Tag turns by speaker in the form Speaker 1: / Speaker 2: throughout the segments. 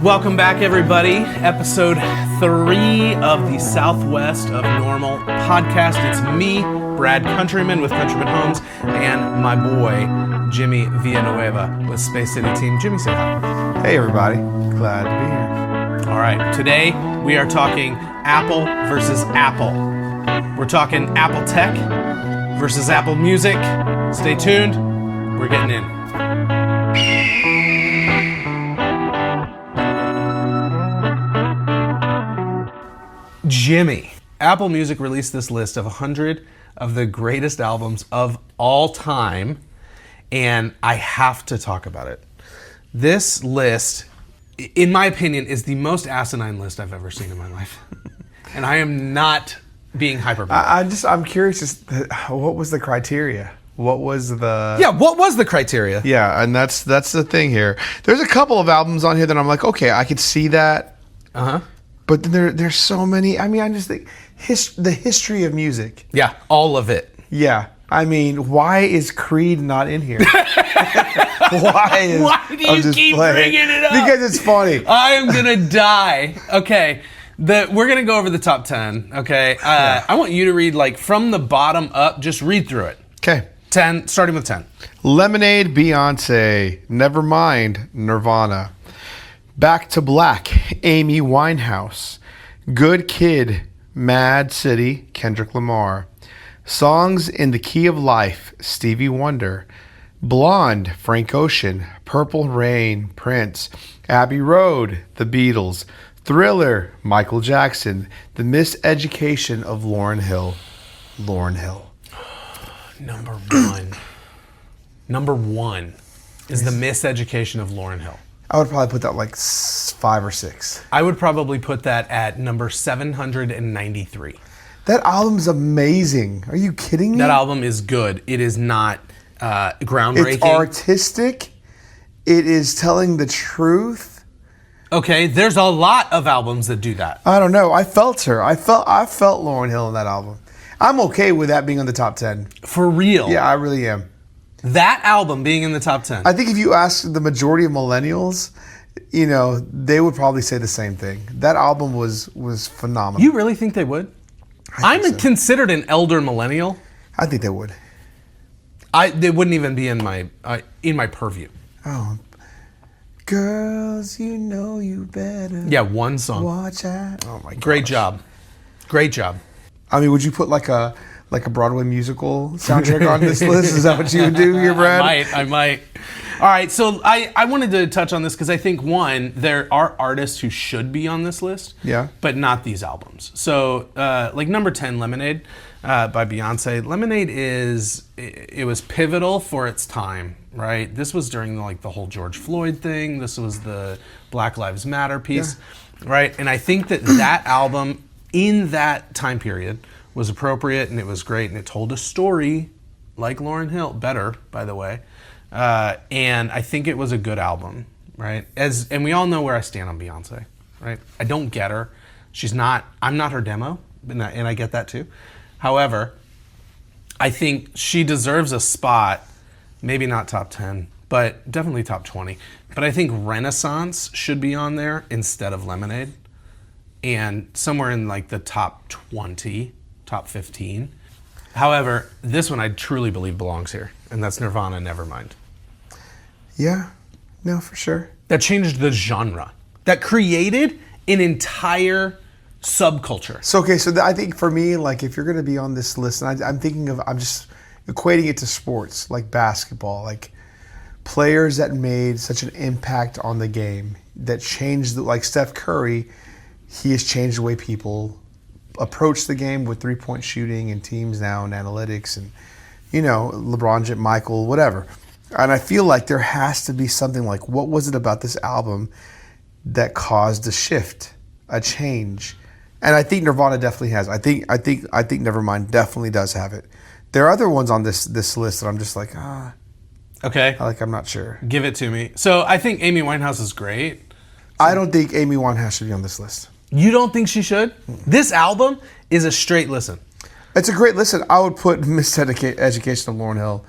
Speaker 1: Welcome back, everybody. Episode 3 of the Southwest of Normal podcast. It's me, Brad Countryman with Countryman Homes, and my boy, Jimmy Villanueva with Space City Team. Jimmy, say hi.
Speaker 2: Hey, everybody. Glad to be here.
Speaker 1: All right. Today, we are talking Apple versus Apple. We're talking Apple Tech versus Apple Music. Stay tuned. We're getting in. Jimmy, Apple Music released this list of 100 of the greatest albums of all time, and I have to talk about it. This list, in my opinion, is the most asinine list I've ever seen in my life. And I am not being hyperbolic.
Speaker 2: I'm curious, what was the criteria? What was the...
Speaker 1: Yeah, what was the criteria?
Speaker 2: Yeah, and that's the thing here. There's a couple of albums on here that I'm like, okay, I could see that.
Speaker 1: Uh-huh.
Speaker 2: But then there's so many. I mean, I just think the history of music.
Speaker 1: Yeah, all of it.
Speaker 2: Yeah. I mean, why is Creed not in here? Why
Speaker 1: do you keep bringing it up?
Speaker 2: Because it's funny.
Speaker 1: I am going to die. Okay. We're going to go over the top 10. Okay.
Speaker 2: Yeah.
Speaker 1: I want you to read, like, from the bottom up. Just read through it.
Speaker 2: Okay.
Speaker 1: 10, starting with 10.
Speaker 2: Lemonade, Beyonce. Nevermind, Nirvana. Back to Black, Amy Winehouse. Good Kid, Mad City, Kendrick Lamar. Songs in the Key of Life, Stevie Wonder. Blonde, Frank Ocean. Purple Rain, Prince. Abbey Road, The Beatles. Thriller, Michael Jackson. The Miseducation of Lauryn Hill, Lauryn Hill.
Speaker 1: Number one is The Miseducation of Lauryn Hill.
Speaker 2: I would probably put that like 5 or 6.
Speaker 1: I would probably put that at number 793.
Speaker 2: That album's amazing. Are you kidding me?
Speaker 1: That album is good. It is not groundbreaking.
Speaker 2: It's artistic. It is telling the truth.
Speaker 1: Okay, there's a lot of albums that do that.
Speaker 2: I don't know. I felt her. I felt Lauryn Hill in that album. I'm okay with that being on the top 10.
Speaker 1: For real.
Speaker 2: Yeah, I really am.
Speaker 1: That album being in the top 10.
Speaker 2: I think if you ask the majority of millennials, you know, they would probably say the same thing. That album was phenomenal.
Speaker 1: You really think they would? I'm considered an elder millennial.
Speaker 2: I think they would.
Speaker 1: They wouldn't even be in my purview.
Speaker 2: Oh, girls, you know you better.
Speaker 1: Yeah, one song.
Speaker 2: Watch out! Oh my god!
Speaker 1: Great job.
Speaker 2: I mean, would you put like a Broadway musical soundtrack on this list? Is that what you would do here, Brad?
Speaker 1: I might. All right, so I wanted to touch on this because I think, one, there are artists who should be on this list,
Speaker 2: yeah, but
Speaker 1: not these albums. So, like number 10, Lemonade by Beyonce. Lemonade it was pivotal for its time, right? This was during the whole George Floyd thing. This was the Black Lives Matter piece, right? And I think that album in that time period was appropriate, and it was great, and it told a story like Lauryn Hill, better, by the way. And I think it was a good album, right? And we all know where I stand on Beyonce, right? I don't get her. I'm not her demo, and I get that too. However, I think she deserves a spot, maybe not top 10, but definitely top 20. But I think Renaissance should be on there instead of Lemonade, and somewhere in like the top 20, top 15. However, this one I truly believe belongs here, and that's Nirvana, Nevermind.
Speaker 2: Yeah, no, for sure.
Speaker 1: That changed the genre. That created an entire subculture.
Speaker 2: So, okay, I think for me, like if you're going to be on this list, and I'm just equating it to sports, like basketball, like players that made such an impact on the game, that changed, like Steph Curry, he has changed the way people approach the game with three-point shooting and teams now and analytics and, you know, LeBron, Michael, whatever. And I feel like there has to be something like, what was it about this album that caused a shift, a change? And I think Nirvana definitely has. I think Nevermind definitely does have it. There are other ones on this list that I'm just like,
Speaker 1: Okay.
Speaker 2: I'm not sure.
Speaker 1: Give it to me. So I think Amy Winehouse is great.
Speaker 2: I don't think Amy Winehouse should be on this list.
Speaker 1: You don't think she should? This album is a straight listen.
Speaker 2: It's a great listen. I would put Miseducation of Lauryn Hill,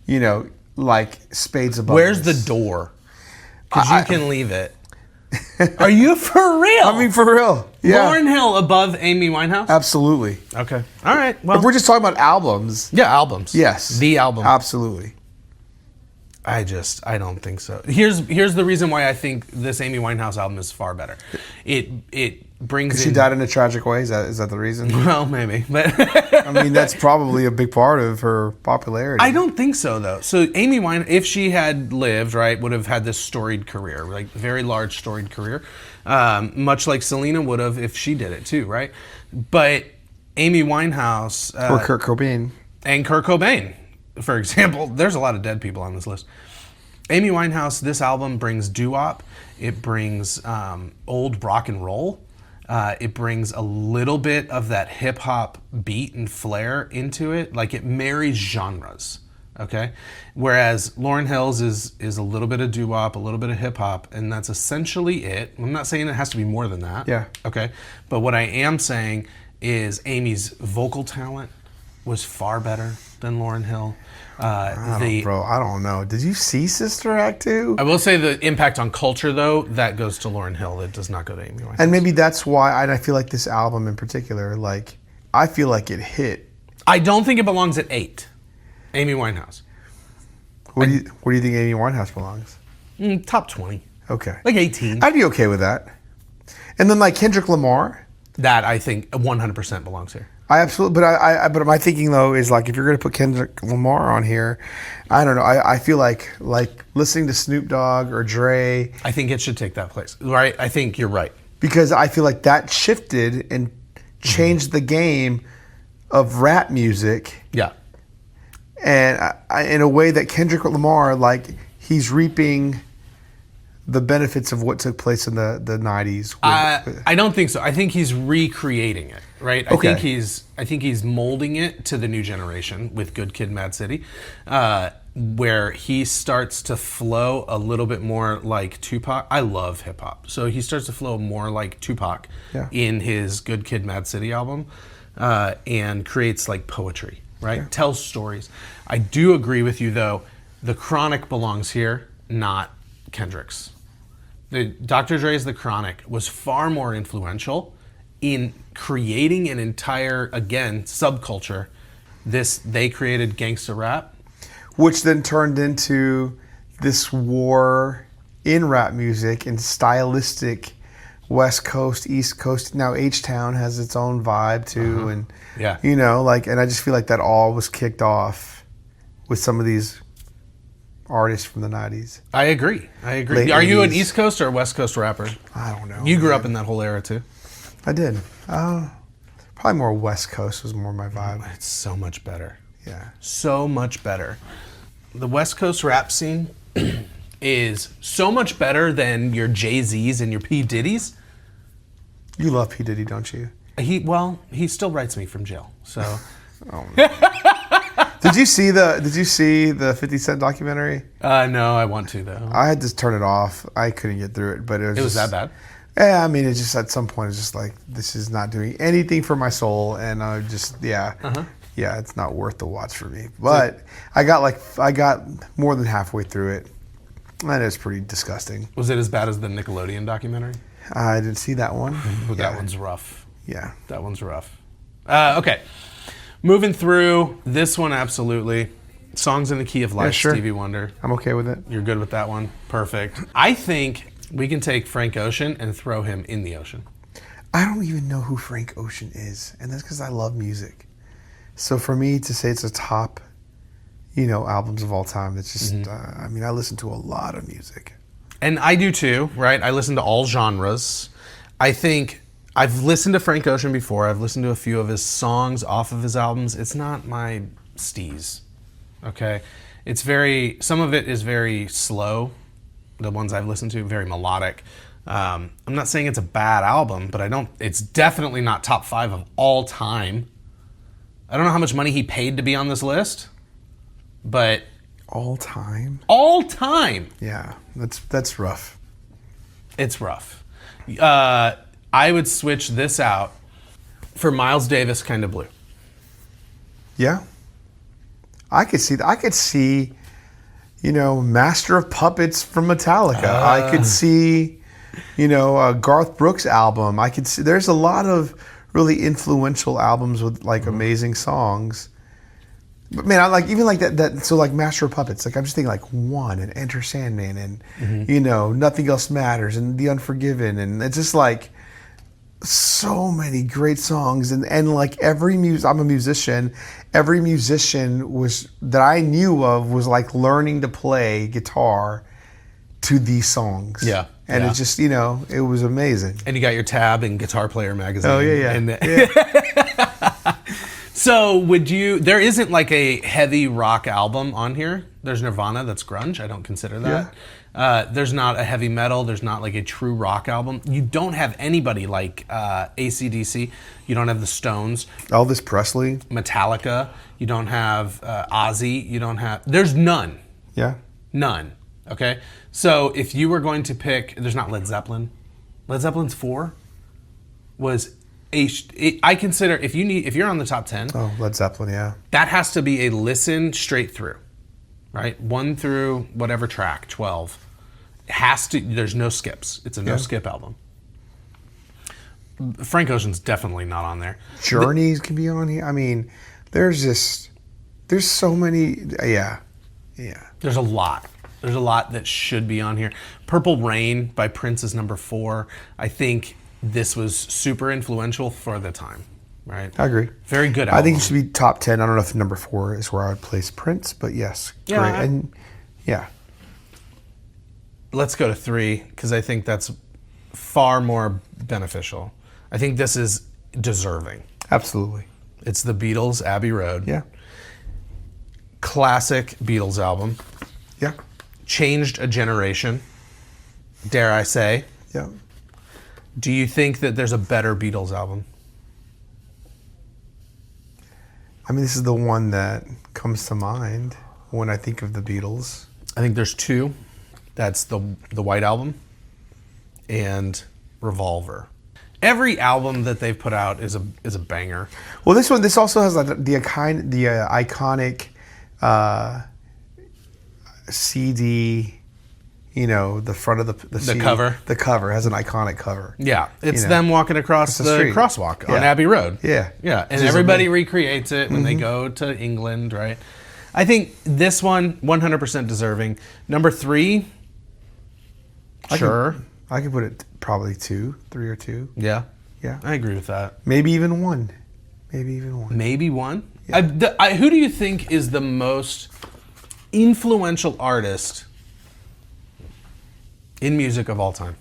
Speaker 2: you know, like spades above.
Speaker 1: Where's
Speaker 2: this.
Speaker 1: the door? Because you can leave it. Are you for real?
Speaker 2: I mean, for real. Yeah.
Speaker 1: Lauryn Hill above Amy Winehouse?
Speaker 2: Absolutely.
Speaker 1: Okay. All right. Well,
Speaker 2: If we're just talking about albums,
Speaker 1: yeah, albums.
Speaker 2: yes.
Speaker 1: The album.
Speaker 2: Absolutely.
Speaker 1: I don't think so. Here's the reason why I think this Amy Winehouse album is far better. It brings in...
Speaker 2: She died in a tragic way? Is that the reason?
Speaker 1: Well, maybe. But
Speaker 2: I mean, that's probably a big part of her popularity.
Speaker 1: I don't think so, though. So Amy Winehouse, if she had lived, right, would have had this storied career, like very large storied career, much like Selena would have if she did it too, right? But Amy Winehouse...
Speaker 2: or Kurt Cobain.
Speaker 1: And Kurt Cobain, for example. There's a lot of dead people on this list. Amy Winehouse, this album brings doo-wop. It brings old rock and roll. It brings a little bit of that hip-hop beat and flair into it. Like, it marries genres, okay? Whereas Lauryn Hill's is a little bit of doo-wop, a little bit of hip-hop, and that's essentially it. I'm not saying it has to be more than that.
Speaker 2: Yeah.
Speaker 1: Okay? But what I am saying is Amy's vocal talent was far better than Lauryn Hill.
Speaker 2: Bro, I don't know. Did you see Sister Act 2?
Speaker 1: I will say the impact on culture, though, that goes to Lauryn Hill. It does not go to Amy Winehouse.
Speaker 2: And maybe that's why I feel like this album in particular, like, I feel like it hit.
Speaker 1: I don't think it belongs at 8. Amy Winehouse.
Speaker 2: Where do you think Amy Winehouse belongs?
Speaker 1: Top 20.
Speaker 2: Okay.
Speaker 1: Like 18.
Speaker 2: I'd be okay with that. And then like Kendrick Lamar.
Speaker 1: That I think 100% belongs here.
Speaker 2: I absolutely, but my thinking though is like if you're gonna put Kendrick Lamar on here, I don't know. I feel like listening to Snoop Dogg or Dre.
Speaker 1: I think it should take that place, right? I think you're right
Speaker 2: because I feel like that shifted and changed the game of rap music.
Speaker 1: Yeah,
Speaker 2: and in a way that Kendrick Lamar, like he's reaping the benefits of what took place in the 90s.
Speaker 1: I don't think so. I think he's recreating it, right?
Speaker 2: Okay.
Speaker 1: I think he's molding it to the new generation with Good Kid, Mad City, where he starts to flow a little bit more like Tupac. I love hip hop, so he starts to flow more like Tupac in his Good Kid, Mad City album, and creates like poetry, right?
Speaker 2: Yeah.
Speaker 1: Tells stories. I do agree with you though. The Chronic belongs here, not Kendrick's. The Dr. Dre's The Chronic was far more influential in creating an entire, again, subculture. They created gangsta rap.
Speaker 2: Which then turned into this war in rap music and stylistic West Coast, East Coast. Now H-Town has its own vibe too. And, you know, like, and I just feel like that all was kicked off with some of these artists from the 90s.
Speaker 1: I agree.
Speaker 2: Late
Speaker 1: Are you
Speaker 2: 80s.
Speaker 1: an East Coast or a West Coast rapper?
Speaker 2: I don't know.
Speaker 1: You grew up in that whole era too.
Speaker 2: I did. Probably more West Coast was more my vibe.
Speaker 1: It's so much better.
Speaker 2: Yeah.
Speaker 1: So much better. The West Coast rap scene is so much better than your Jay-Z's and your P. Diddy's.
Speaker 2: You love P. Diddy, don't you?
Speaker 1: He still writes me from jail. So.
Speaker 2: Oh, no. Did you see the 50 Cent documentary?
Speaker 1: No, I want to though.
Speaker 2: I had to turn it off. I couldn't get through it, but it was
Speaker 1: that bad?
Speaker 2: Yeah, I mean, it just at some point it's just like this is not doing anything for my soul, and I just it's not worth the watch for me. But I got more than halfway through it, and it's pretty disgusting.
Speaker 1: Was it as bad as the Nickelodeon documentary?
Speaker 2: I didn't see that one.
Speaker 1: That one's rough.
Speaker 2: Yeah,
Speaker 1: that one's rough. Okay. Moving through this one, absolutely. Songs in the Key of Life,
Speaker 2: sure.
Speaker 1: Stevie Wonder.
Speaker 2: I'm okay with it.
Speaker 1: You're good with that one? Perfect. I think we can take Frank Ocean and throw him in the ocean.
Speaker 2: I don't even know who Frank Ocean is, and that's because I love music. So for me to say it's a top, albums of all time, it's just, I listen to a lot of music.
Speaker 1: And I do too, right? I listen to all genres. I think I've listened to Frank Ocean before. I've listened to a few of his songs off of his albums. It's not my steez, okay? Some of it is very slow. The ones I've listened to, very melodic. I'm not saying it's a bad album, but it's definitely not top 5 of all time. I don't know how much money he paid to be on this list, but...
Speaker 2: All time?
Speaker 1: All time!
Speaker 2: Yeah, that's rough.
Speaker 1: It's rough. I would switch this out for Miles Davis, Kind of Blue.
Speaker 2: Yeah. I could see, Master of Puppets from Metallica. I could see, Garth Brooks album. I could see there's a lot of really influential albums with like amazing songs. But man, I like even like that. So like Master of Puppets. Like I'm just thinking like One and Enter Sandman and Nothing Else Matters and The Unforgiven, and it's just like so many great songs. And like I'm a musician. Every musician that I knew of was like learning to play guitar to these songs.
Speaker 1: Yeah.
Speaker 2: And it just, it was amazing.
Speaker 1: And you got your tab in Guitar Player magazine.
Speaker 2: Oh, yeah.
Speaker 1: So there isn't like a heavy rock album on here. There's Nirvana, that's grunge. I don't consider that. There's not a heavy metal. There's not like a true rock album. You don't have anybody like AC/DC. You don't have the Stones.
Speaker 2: Elvis Presley.
Speaker 1: Metallica. You don't have Ozzy. There's none.
Speaker 2: Yeah.
Speaker 1: None. Okay? So if you were going to pick, there's not Led Zeppelin. Led Zeppelin's 4 was I consider if you're on the top 10.
Speaker 2: Oh, Led Zeppelin, yeah.
Speaker 1: That has to be a listen straight through. Right? 1 through whatever track, 12. There's no skips. It's a no skip album. Frank Ocean's definitely not on there.
Speaker 2: Journeys can be on here. I mean, there's so many, yeah.
Speaker 1: There's a lot. There's a lot that should be on here. Purple Rain by Prince is number 4. I think this was super influential for the time, right?
Speaker 2: I agree.
Speaker 1: Very good album.
Speaker 2: I think it should be top 10. I don't know if number 4 is where I would place Prince, but yes, great. And yeah.
Speaker 1: Let's go to 3 because I think that's far more beneficial. I think this is deserving.
Speaker 2: Absolutely.
Speaker 1: It's the Beatles' Abbey Road.
Speaker 2: Yeah.
Speaker 1: Classic Beatles album.
Speaker 2: Yeah.
Speaker 1: Changed a generation, dare I say.
Speaker 2: Yeah.
Speaker 1: Do you think that there's a better Beatles album?
Speaker 2: I mean, this is the one that comes to mind when I think of the Beatles.
Speaker 1: I think there's 2. That's the White Album and Revolver. Every album that they've put out is a banger.
Speaker 2: Well, this also has like the iconic CD. The front of the CD,
Speaker 1: cover.
Speaker 2: The cover has an iconic cover.
Speaker 1: Yeah, it's them walking across the crosswalk on Abbey Road.
Speaker 2: Yeah.
Speaker 1: Yeah, and everybody recreates it when they go to England, right? I think this one, 100% deserving. Number 3, sure.
Speaker 2: I could put it probably 3 or 2.
Speaker 1: Yeah.
Speaker 2: Yeah.
Speaker 1: I agree with that.
Speaker 2: Maybe even 1.
Speaker 1: Maybe 1?
Speaker 2: Yeah.
Speaker 1: Who do you think is the most influential artist in music of all time?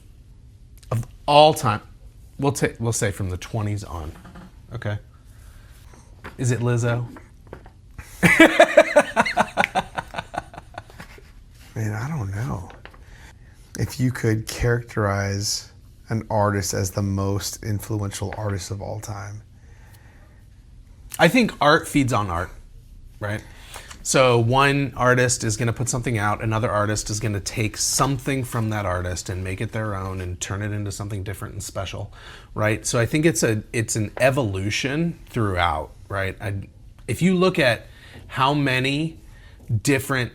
Speaker 1: Of all time. We'll say from the 20s on. Okay. Is it Lizzo?
Speaker 2: Man, I don't know. If you could characterize an artist as the most influential artist of all time.
Speaker 1: I think art feeds on art, right? So one artist is going to put something out, another artist is going to take something from that artist and make it their own and turn it into something different and special, right? So I think it's an evolution throughout, right? If you look at how many different,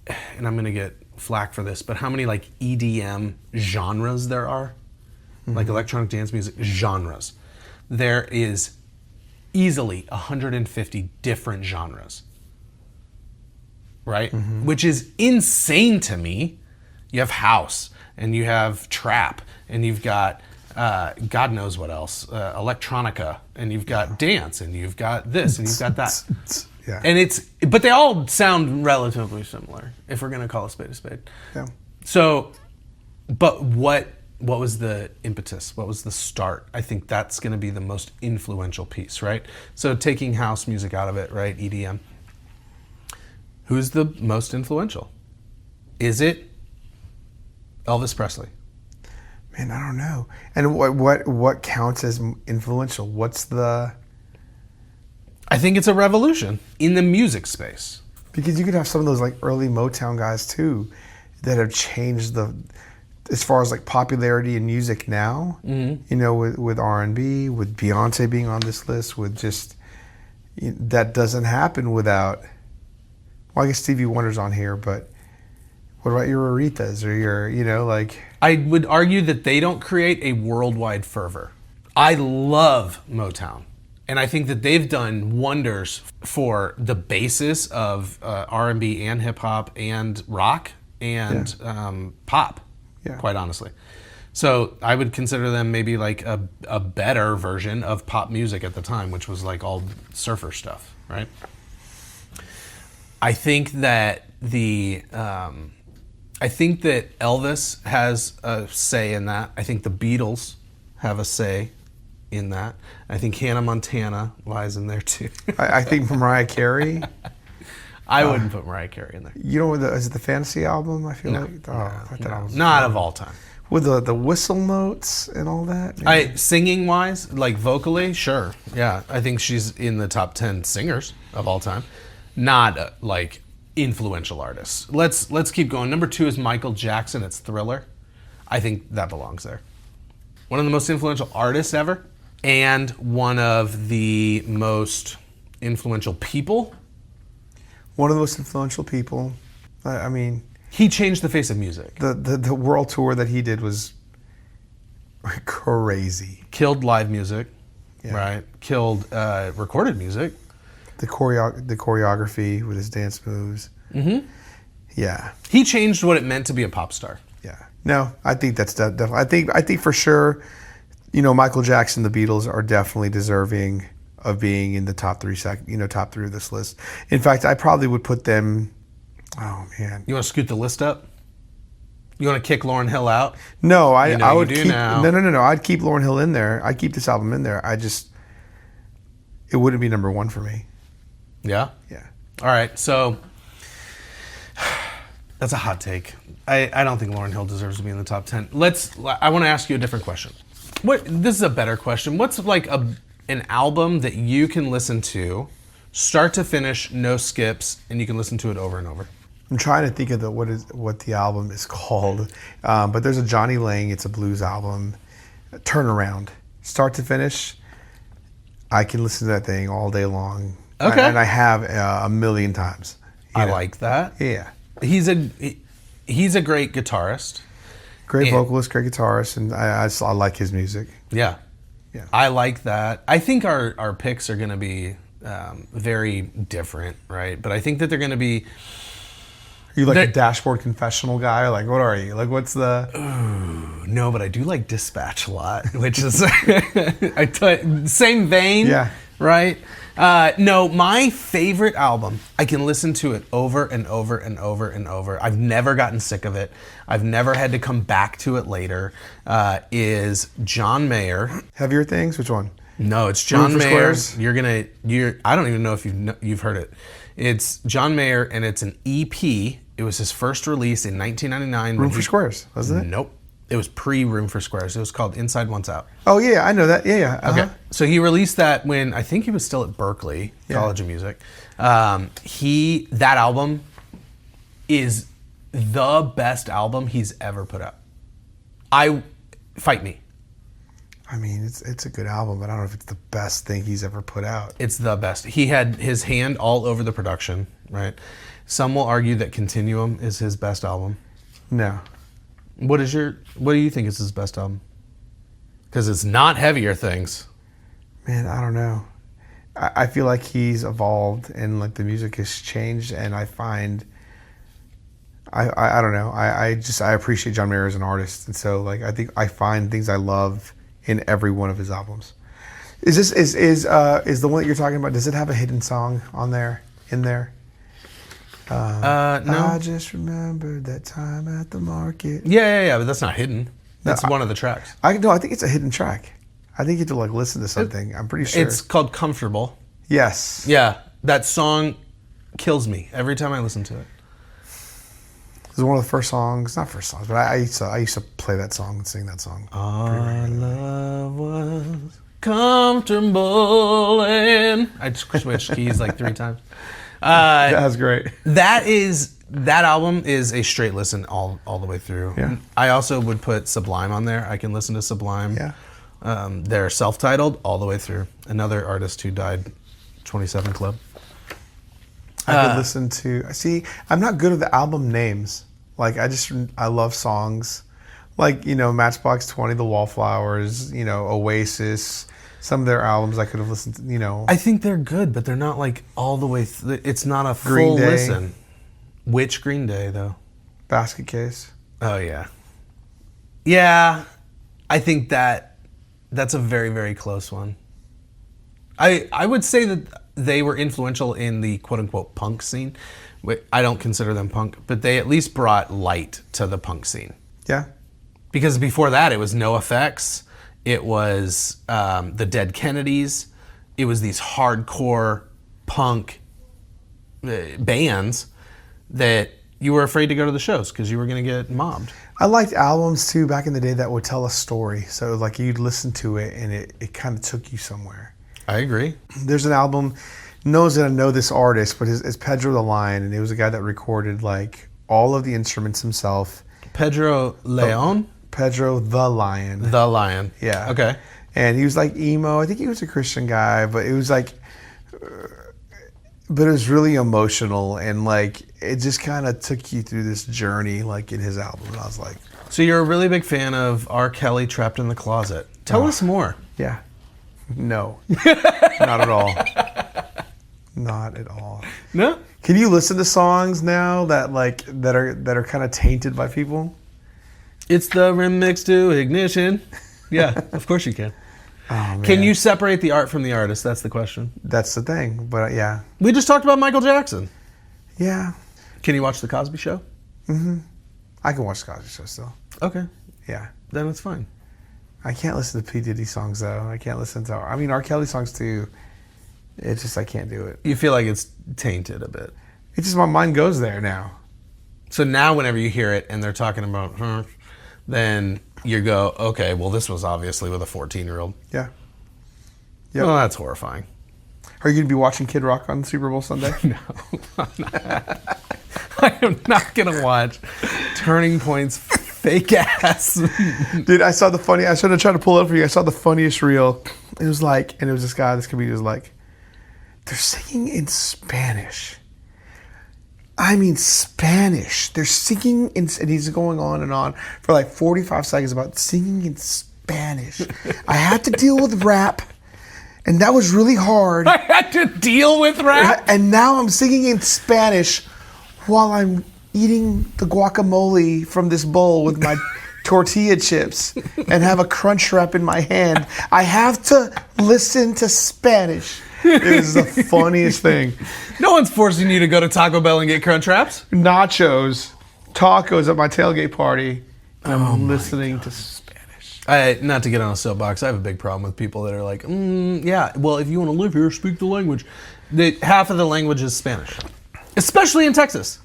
Speaker 1: and I'm going to get flack for this, but how many like EDM genres there are, like electronic dance music genres, there is easily 150 different genres. Right? Which is insane to me. You have house, and you have trap, and you've got God knows what else, electronica, and you've got dance, and you've got this, and you've got that.
Speaker 2: Yeah.
Speaker 1: And but they all sound relatively similar, if we're going to call a spade a spade.
Speaker 2: Yeah.
Speaker 1: So, but what was the impetus? What was the start? I think that's going to be the most influential piece, right? So taking house music out of it, right? EDM. Who's the most influential? Is it Elvis Presley?
Speaker 2: Man, I don't know. And what counts as influential? What's the...
Speaker 1: I think it's a revolution in the music space.
Speaker 2: Because you could have some of those like early Motown guys too that have changed as far as like popularity in music now. With R&B, with Beyonce being on this list, with just... that doesn't happen without... Well, I guess Stevie Wonder's on here, but what about your Aretha's or your,
Speaker 1: I would argue that they don't create a worldwide fervor. I love Motown. And I think that they've done wonders for the basis of R&B and hip hop and rock and pop, quite honestly. So I would consider them maybe like a better version of pop music at the time, which was like all surfer stuff, right? I think that Elvis has a say in that. I think the Beatles have a say in that. I think Hannah Montana lies in there too.
Speaker 2: I think Mariah Carey.
Speaker 1: I wouldn't put Mariah Carey in there.
Speaker 2: You know, is it the Fantasy album? I feel like
Speaker 1: Not of all time.
Speaker 2: With the whistle notes and all that.
Speaker 1: Singing wise, like vocally, sure, yeah. I think she's in the top 10 singers of all time. Not like influential artists. Let's keep going. Number 2 is Michael Jackson. It's Thriller. I think that belongs there. One of the most influential artists ever, and one of the most influential people.
Speaker 2: One of the most influential people. I mean,
Speaker 1: he changed the face of music.
Speaker 2: The world tour that he did was crazy.
Speaker 1: Killed live music, right? Killed recorded music.
Speaker 2: The choreography with his dance moves.
Speaker 1: Mm-hmm.
Speaker 2: Yeah.
Speaker 1: He changed what it meant to be a pop star.
Speaker 2: Yeah. No, I think that's definitely. I think for sure, you know, Michael Jackson, the Beatles are definitely deserving of being in the top 3 of this list. In fact, I probably would put them. Oh man.
Speaker 1: You want to scoot the list up? You want to kick Lauryn Hill out?
Speaker 2: No, I would
Speaker 1: you do
Speaker 2: keep.
Speaker 1: now.
Speaker 2: No. I'd keep Lauryn Hill in there. I'd keep this album in there. It wouldn't be number 1 for me.
Speaker 1: Yeah?
Speaker 2: Yeah.
Speaker 1: All right, so that's a hot take. I don't think Lauryn Hill deserves to be in the top 10. I want to ask you a different question. This is a better question. What's like an album that you can listen to, start to finish, no skips, and you can listen to it over and over?
Speaker 2: I'm trying to think of what the album is called, but there's a Johnny Lang. It's a blues album. Turnaround, start to finish. I can listen to that thing all day long.
Speaker 1: Okay.
Speaker 2: And I have a million times.
Speaker 1: I like that.
Speaker 2: Yeah.
Speaker 1: He's a great guitarist.
Speaker 2: Great vocalist, great guitarist, and I like his music.
Speaker 1: Yeah.
Speaker 2: Yeah.
Speaker 1: I like that. I think our picks are going to be very different, right? But I think that they're going to be...
Speaker 2: Are you like a dashboard confessional guy? Like, what are you? Like, what's the...
Speaker 1: Ooh, no, but I do like Dispatch a lot, which is... same vein, right? No, my favorite album, I can listen to it over and over and over and over. I've never gotten sick of it. I've never had to come back to it later, is John Mayer. Heavier
Speaker 2: Things? Which one?
Speaker 1: No, it's John
Speaker 2: Room for
Speaker 1: Mayer.
Speaker 2: Squares?
Speaker 1: I don't even know if you've heard it. It's John Mayer, and it's an EP. It was his first release in 1999.
Speaker 2: Room for Squares, wasn't it?
Speaker 1: Nope. It was pre-Room for Squares. It was called Inside Once Out.
Speaker 2: Oh, yeah, I know that. Yeah.
Speaker 1: Okay. So he released that when I think he was still at Berklee College of Music. That album is the best album he's ever put out. Fight me.
Speaker 2: I mean, it's a good album, but I don't know if it's the best thing he's ever put out.
Speaker 1: It's the best. He had his hand all over the production, right? Some will argue that Continuum is his best album.
Speaker 2: No.
Speaker 1: What do you think is his best album? Because it's not Heavier Things.
Speaker 2: Man, I don't know. I feel like he's evolved and like the music has changed, and I find I don't know. I appreciate John Mayer as an artist, and so like I think I find things I love in every one of his albums. Is the one that you're talking about? Does it have a hidden song on there? In there?
Speaker 1: No.
Speaker 2: I just remembered that time at the market.
Speaker 1: Yeah, but that's not hidden. That's one of the tracks.
Speaker 2: I think it's a hidden track. I think you have to like listen to something. I'm pretty sure.
Speaker 1: It's called Comfortable.
Speaker 2: Yes.
Speaker 1: Yeah, that song kills me every time I listen to it.
Speaker 2: It was one of the first songs, not first songs, but I used to play that song and sing that song.
Speaker 1: Our love was comfortable and I just switched keys like 3 times.
Speaker 2: That was great.
Speaker 1: That album is a straight listen all the way through.
Speaker 2: Yeah.
Speaker 1: I also would put Sublime on there. I can listen to Sublime.
Speaker 2: Yeah.
Speaker 1: They're self-titled all the way through. Another artist who died, 27 Club.
Speaker 2: I could listen to... See, I'm not good at the album names. Like, I love songs, Like, Matchbox 20, The Wallflowers, Oasis, some of their albums I could have listened to,
Speaker 1: I think they're good, but they're not like all the way. It's not a
Speaker 2: Green
Speaker 1: full
Speaker 2: Day.
Speaker 1: listen. Which Green Day though?
Speaker 2: Basket Case.
Speaker 1: Oh yeah, yeah. I think that's a very, very close one. I would say that they were influential in the quote unquote punk scene. I don't consider them punk, but they at least brought light to the punk scene.
Speaker 2: Yeah.
Speaker 1: Because before that, it was NoFX, it was the Dead Kennedys, it was these hardcore punk bands that you were afraid to go to the shows because you were going to get mobbed.
Speaker 2: I liked albums too back in the day that would tell a story. So like you'd listen to it and it kind of took you somewhere.
Speaker 1: I agree.
Speaker 2: There's an album, knows that I know this artist, but it's Pedro the Lion, and it was a guy that recorded like all of the instruments himself.
Speaker 1: Pedro Leon?
Speaker 2: Pedro the Lion.
Speaker 1: The Lion.
Speaker 2: Yeah.
Speaker 1: Okay.
Speaker 2: And he was like emo. I think he was a Christian guy, but it was like, but it was really emotional, and like it just kind of took you through this journey, like in his album. And I was like,
Speaker 1: so you're a really big fan of R. Kelly, Trapped in the Closet. Tell us more.
Speaker 2: Yeah. No. Not at all. Not at all.
Speaker 1: No?
Speaker 2: Can you listen to songs now that are kind of tainted by people?
Speaker 1: It's the remix to Ignition. Yeah, of course you can.
Speaker 2: Oh, man.
Speaker 1: Can you separate the art from the artist? That's the question.
Speaker 2: That's the thing. But yeah.
Speaker 1: We just talked about Michael Jackson.
Speaker 2: Yeah.
Speaker 1: Can you watch The Cosby Show?
Speaker 2: Mm-hmm. I can watch the Cosby Show still.
Speaker 1: Okay.
Speaker 2: Yeah.
Speaker 1: Then it's fine.
Speaker 2: I can't listen to P. Diddy songs though. I can't listen to. I mean, R. Kelly songs too. It's just I can't do it.
Speaker 1: You feel like it's tainted a bit.
Speaker 2: It's just my mind goes there now.
Speaker 1: So now whenever you hear it and they're talking about her, then you go, okay, well this was obviously with a 14-year-old.
Speaker 2: Yeah. Yep.
Speaker 1: Well, that's horrifying.
Speaker 2: Are you going to be watching Kid Rock on Super Bowl Sunday?
Speaker 1: No, I'm not. I am not going to watch Turning Point's fake ass.
Speaker 2: Dude, I should have tried to pull it up for you. I saw the funniest reel. It was this guy, this comedian was like, they're singing in Spanish. I mean Spanish. They're singing and he's going on and on for like 45 seconds about singing in Spanish. I had to deal with rap, and that was really hard.
Speaker 1: I had to deal with rap?
Speaker 2: And now I'm singing in Spanish while I'm eating the guacamole from this bowl with my tortilla chips and have a crunch wrap in my hand. I have to listen to Spanish. It is the funniest thing.
Speaker 1: No one's forcing you to go to Taco Bell and get crunch wraps.
Speaker 2: Nachos, tacos at my tailgate party, and I'm listening to Spanish.
Speaker 1: Not to get on a soapbox, I have a big problem with people that are like, yeah, well, if you want to live here, speak the language. Half of the language is Spanish, especially in Texas.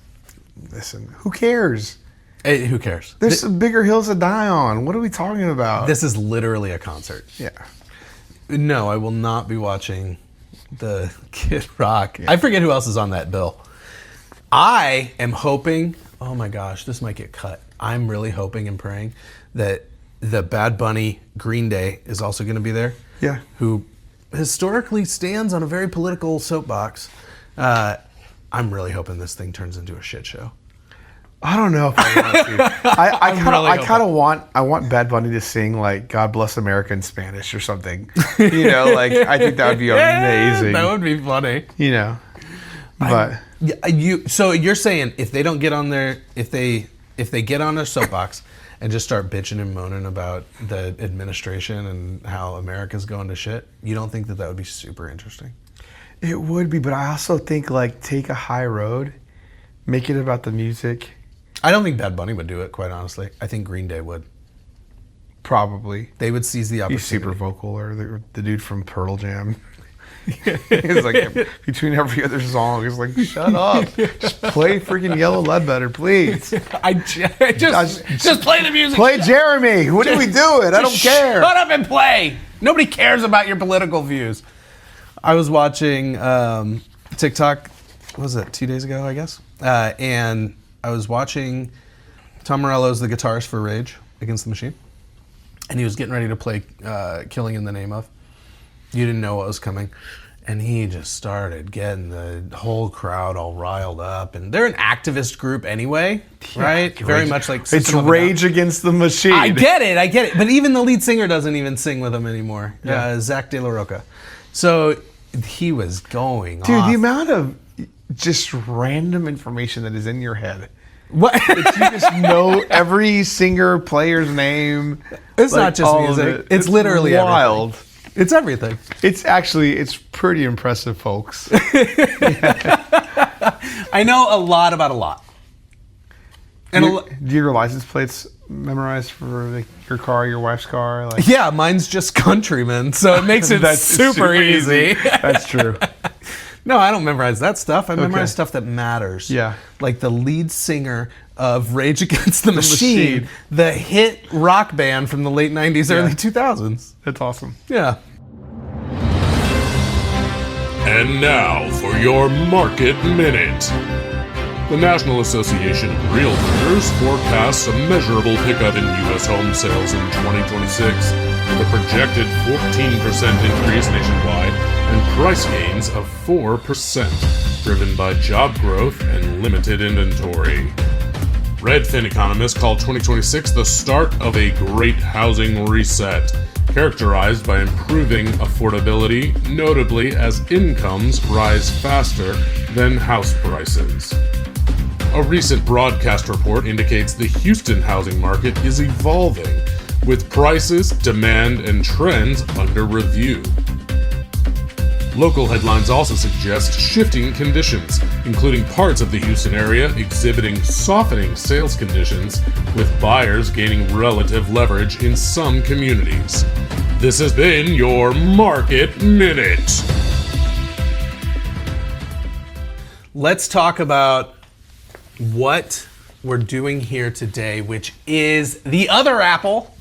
Speaker 2: Listen, who cares?
Speaker 1: Hey, who cares?
Speaker 2: There's some bigger hills to die on. What are we talking about?
Speaker 1: This is literally a concert.
Speaker 2: Yeah.
Speaker 1: No, I will not be watching the Kid Rock. Yeah. I forget who else is on that bill. I am hoping, oh my gosh, this might get cut. I'm really hoping and praying that the Bad Bunny Green Day is also going to be there.
Speaker 2: Yeah.
Speaker 1: Who historically stands on a very political soapbox. I'm really hoping this thing turns into a shit show.
Speaker 2: I don't know if I want to. I want Bad Bunny to sing like "God Bless America" in Spanish or something. I think that would be amazing.
Speaker 1: That would be funny.
Speaker 2: But
Speaker 1: so you're saying if they don't get on there, if they get on their soapbox and just start bitching and moaning about the administration and how America's going to shit, you don't think that would be super interesting?
Speaker 2: It would be, but I also think take a high road, make it about the music.
Speaker 1: I don't think Bad Bunny would do it, quite honestly. I think Green Day would.
Speaker 2: Probably.
Speaker 1: They would seize the opportunity.
Speaker 2: He's super vocal, or the dude from Pearl Jam. He's like, between every other song, he's like, shut up. Just play freaking Yellow Ledbetter, please.
Speaker 1: Just play the music.
Speaker 2: Play Jeremy. When do we do it? I don't care.
Speaker 1: Shut up and play. Nobody cares about your political views. I was watching TikTok, what was it, 2 days ago, I guess? And I was watching Tom Morello's the guitarist for Rage Against the Machine. And he was getting ready to play Killing in the Name of. You didn't know what was coming. And he just started getting the whole crowd all riled up. And they're an activist group anyway, right? Very much like...
Speaker 2: It's Rage Against the Machine.
Speaker 1: I get it. But even the lead singer doesn't even sing with them anymore. Zach De La Rocha. So he was going off.
Speaker 2: Dude, the amount of just random information that is in your head.
Speaker 1: What?
Speaker 2: That you just know every singer, player's name.
Speaker 1: It's not just music. It's literally
Speaker 2: wild.
Speaker 1: Everything. It's everything.
Speaker 2: It's pretty impressive, folks.
Speaker 1: I know a lot about a lot. And
Speaker 2: do you your license plates memorized for your car, your wife's car? Like,
Speaker 1: yeah, mine's just Countryman, so it makes it super easy.
Speaker 2: That's true.
Speaker 1: No, I don't memorize that stuff. I memorize stuff that matters.
Speaker 2: Yeah.
Speaker 1: Like the lead singer of Rage Against the Machine, the hit rock band from the late 90s, early 2000s.
Speaker 2: That's awesome.
Speaker 1: Yeah.
Speaker 3: And now for your Market Minute. The National Association of Realtors forecasts a measurable pickup in U.S. home sales in 2026, with a projected 14% increase nationwide and price gains of 4%, driven by job growth and limited inventory. Redfin economists call 2026 the start of a great housing reset, characterized by improving affordability, notably as incomes rise faster than house prices. A recent broadcast report indicates the Houston housing market is evolving, with prices, demand, and trends under review. Local headlines also suggest shifting conditions, including parts of the Houston area exhibiting softening sales conditions, with buyers gaining relative leverage in some communities. This has been your Market Minute.
Speaker 1: Let's talk about what we're doing here today, which is the other Apple,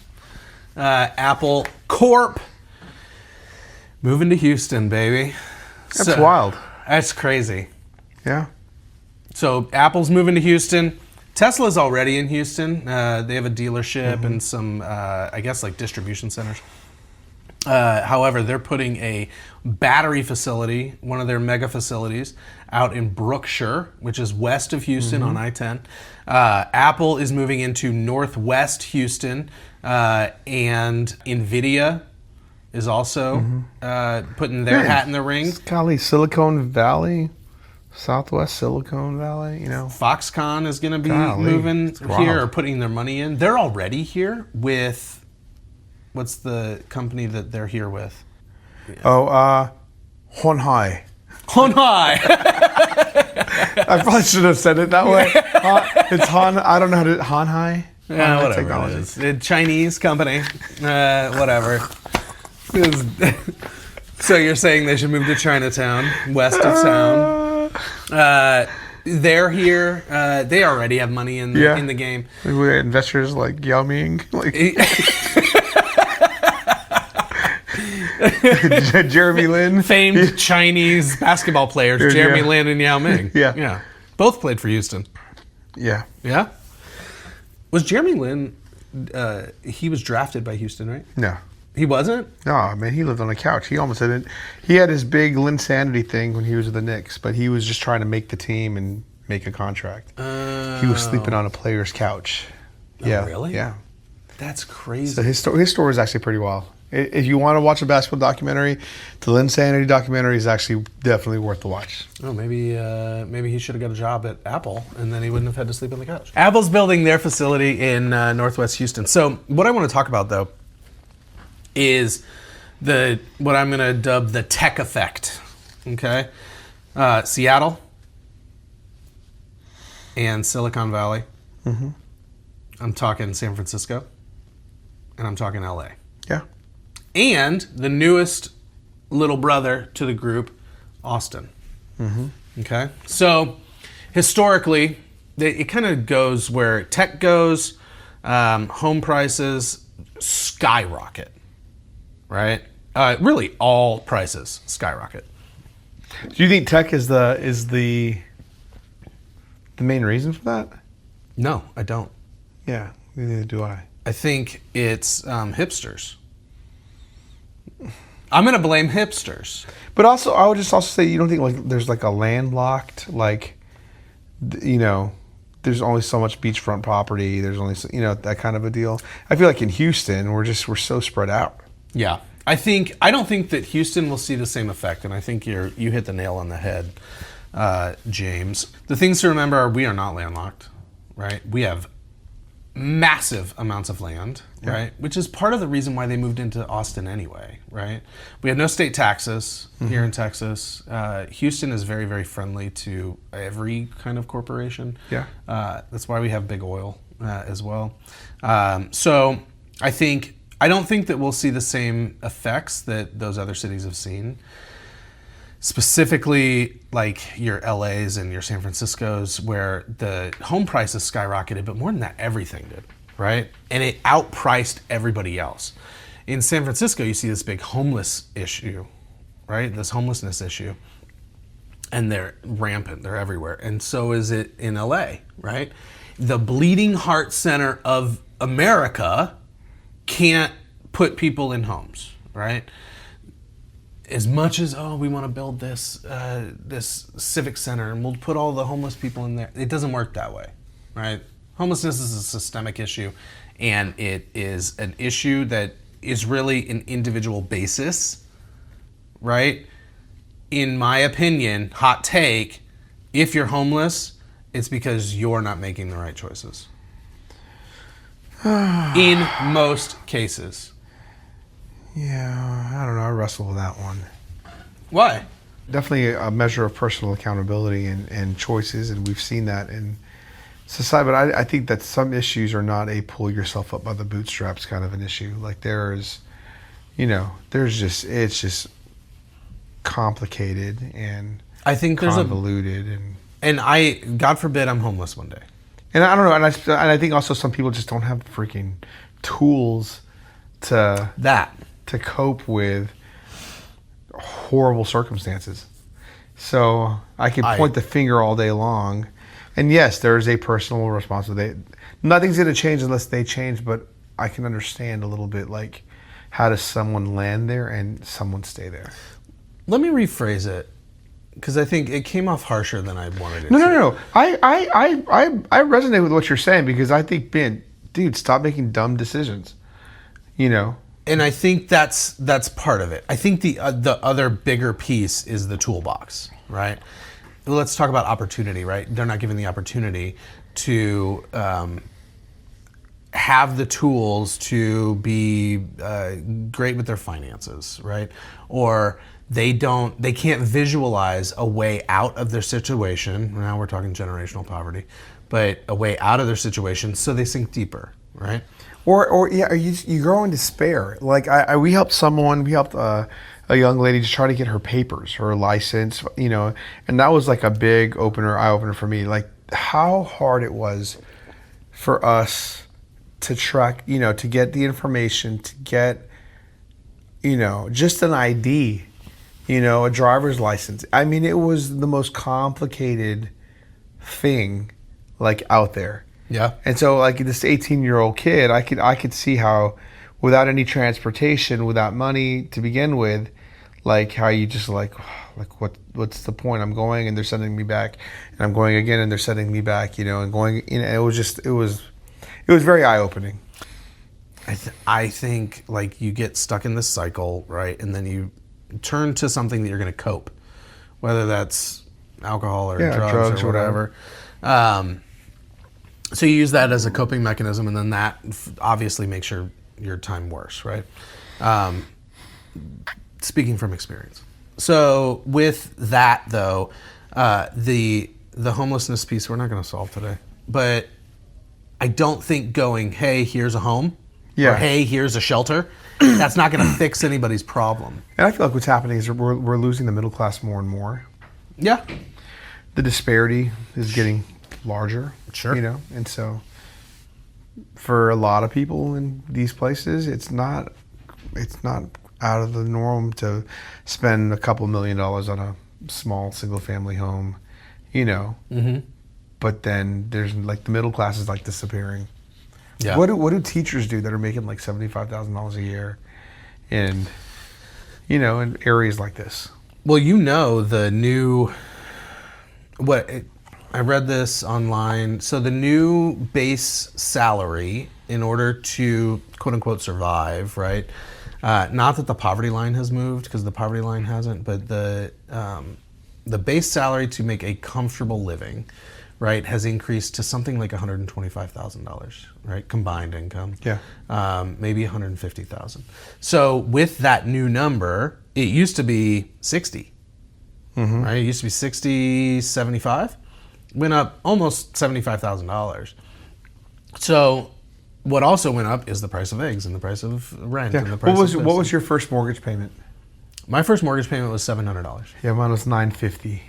Speaker 1: Apple Corp, moving to Houston, baby.
Speaker 2: That's wild.
Speaker 1: That's crazy.
Speaker 2: Yeah.
Speaker 1: So Apple's moving to Houston. Tesla's already in Houston. They have a dealership and some, I guess, like distribution centers. However, they're putting a battery facility, one of their mega facilities, out in Brookshire, which is west of Houston on I-10. Apple is moving into northwest Houston, and Nvidia is also putting their hat in the ring.
Speaker 2: Golly, Silicon Valley, Southwest Silicon Valley, you know.
Speaker 1: Foxconn is going to be moving here or putting their money in. They're already here with... What's the company that they're here with?
Speaker 2: Oh, Honhai.
Speaker 1: Honhai!
Speaker 2: I probably should have said it that way. It's Han. I don't know how to... Honhai?
Speaker 1: Yeah, whatever it is. A Chinese company. Whatever. So you're saying they should move to Chinatown, west of town. They're here. They already have money in the game.
Speaker 2: We had investors like Yao Ming. Jeremy Lin.
Speaker 1: Famed Chinese basketball players, Jeremy Lin and Yao Ming.
Speaker 2: Yeah.
Speaker 1: Both played for Houston.
Speaker 2: Yeah.
Speaker 1: Yeah? Was Jeremy Lin, he was drafted by Houston, right?
Speaker 2: No.
Speaker 1: He wasn't?
Speaker 2: No, man, he lived on a couch. He almost didn't. He had his big Linsanity thing when he was with the Knicks, but he was just trying to make the team and make a contract. He was sleeping on a player's couch.
Speaker 1: Oh, really?
Speaker 2: Yeah.
Speaker 1: That's crazy.
Speaker 2: So his story is actually pretty wild. If you want to watch a basketball documentary, the Linsanity documentary is actually definitely worth the watch.
Speaker 1: Oh, maybe he should have got a job at Apple, and then he wouldn't have had to sleep on the couch. Apple's building their facility in northwest Houston. So what I want to talk about, though, is what I'm going to dub the tech effect. Okay, Seattle and Silicon Valley. Mm-hmm. I'm talking San Francisco, and I'm talking LA.
Speaker 2: Yeah.
Speaker 1: And the newest little brother to the group, Austin.
Speaker 2: Mm-hmm.
Speaker 1: Okay? So, historically, it kind of goes where tech goes, home prices skyrocket, right? Really, all prices skyrocket.
Speaker 2: Do you think tech is the main reason for that?
Speaker 1: No, I don't.
Speaker 2: Yeah, neither do I.
Speaker 1: I think it's hipsters. I'm going to blame hipsters.
Speaker 2: But also, I would just also say, you don't think like there's like a landlocked, like, you know, there's only so much beachfront property. There's only, you know, that kind of a deal. I feel like in Houston, we're so spread out.
Speaker 1: Yeah. I don't think that Houston will see the same effect, and I think you hit the nail on the head, James. The things to remember are we are not landlocked, right? We have massive amounts of land, right? Which is part of the reason why they moved into Austin anyway, right? We have no state taxes here in Texas. Houston is very, very friendly to every kind of corporation.
Speaker 2: Yeah.
Speaker 1: That's why we have big oil as well. So I don't think that we'll see the same effects that those other cities have seen. Specifically, like your LAs and your San Franciscos, where the home prices skyrocketed, but more than that, everything did, right? And it outpriced everybody else. In San Francisco, you see this big homeless issue, right? This homelessness issue. And they're rampant, they're everywhere. And so is it in LA, right? The bleeding heart center of America can't put people in homes, right? As much as, we want to build this civic center and we'll put all the homeless people in there, it doesn't work that way, right? Homelessness is a systemic issue, and it is an issue that is really an individual basis, right? In my opinion, hot take, if you're homeless, it's because you're not making the right choices. In most cases.
Speaker 2: Yeah, I don't know. I wrestle with that one.
Speaker 1: Why?
Speaker 2: Definitely a measure of personal accountability and choices, and we've seen that in society. But I think that some issues are not a pull yourself up by the bootstraps kind of an issue. Like it's just complicated and
Speaker 1: I think
Speaker 2: convoluted
Speaker 1: and God forbid I'm homeless one day.
Speaker 2: And I don't know, and I think also some people just don't have the freaking tools to cope with horrible circumstances. So I can point the finger all day long. And yes, there is a personal responsibility. Nothing's going to change unless they change, but I can understand a little bit, like, how does someone land there and someone stay there?
Speaker 1: Let me rephrase it, because I think it came off harsher than I wanted it to.
Speaker 2: No. I resonate with what you're saying, because I think, man, dude, stop making dumb decisions. You know?
Speaker 1: And I think that's part of it. I think the other bigger piece is the toolbox, right? Let's talk about opportunity, right? They're not given the opportunity to have the tools to be great with their finances, right? Or they can't visualize a way out of their situation. Now we're talking generational poverty, but a way out of their situation, so they sink deeper, right?
Speaker 2: Or you grow in despair. Like we helped a young lady to try to get her papers, her license, you know, and that was like a big eye opener for me. Like how hard it was for us to track, you know, to get the information, to get, you know, just an ID, you know, a driver's license. I mean, it was the most complicated thing, like, out there.
Speaker 1: Yeah.
Speaker 2: And so, like, this 18-year-old kid, I could see how, without any transportation, without money to begin with, like, how you just what's the point? I'm going and they're sending me back, and I'm going again and they're sending me back, you know, and going. You know, it was very eye-opening.
Speaker 1: I think, like, you get stuck in this cycle, right, and then you turn to something that you're going to cope, whether that's alcohol or drugs or whatever. So you use that as a coping mechanism, and then that obviously makes your time worse, right? Speaking from experience. So with that, though, the homelessness piece we're not going to solve today. But I don't think going, hey, here's a home, or hey, here's a shelter, that's not going to fix anybody's problem.
Speaker 2: And I feel like what's happening is we're losing the middle class more and more.
Speaker 1: Yeah.
Speaker 2: The disparity is getting larger.
Speaker 1: Sure.
Speaker 2: You know, and so for a lot of people in these places, it's not out of the norm to spend a couple $1 million on a small single family home, you know. Mm-hmm. But then there's like the middle class is like disappearing. Yeah. What do teachers do that are making like $75,000 a year? And in areas like this.
Speaker 1: Well, the new I read this online. So the new base salary in order to quote unquote survive, right? Not that the poverty line has moved, because the poverty line hasn't, but the base salary to make a comfortable living, right, has increased to something like $125,000, right, combined income.
Speaker 2: Yeah.
Speaker 1: Maybe $150,000. So with that new number, it used to be 60, right? It used to be 60, 75. Went up almost $75,000. So what also went up is the price of eggs and the price of rent and the price
Speaker 2: What was your first mortgage payment?
Speaker 1: My first mortgage payment was $700.
Speaker 2: Yeah, mine was $950.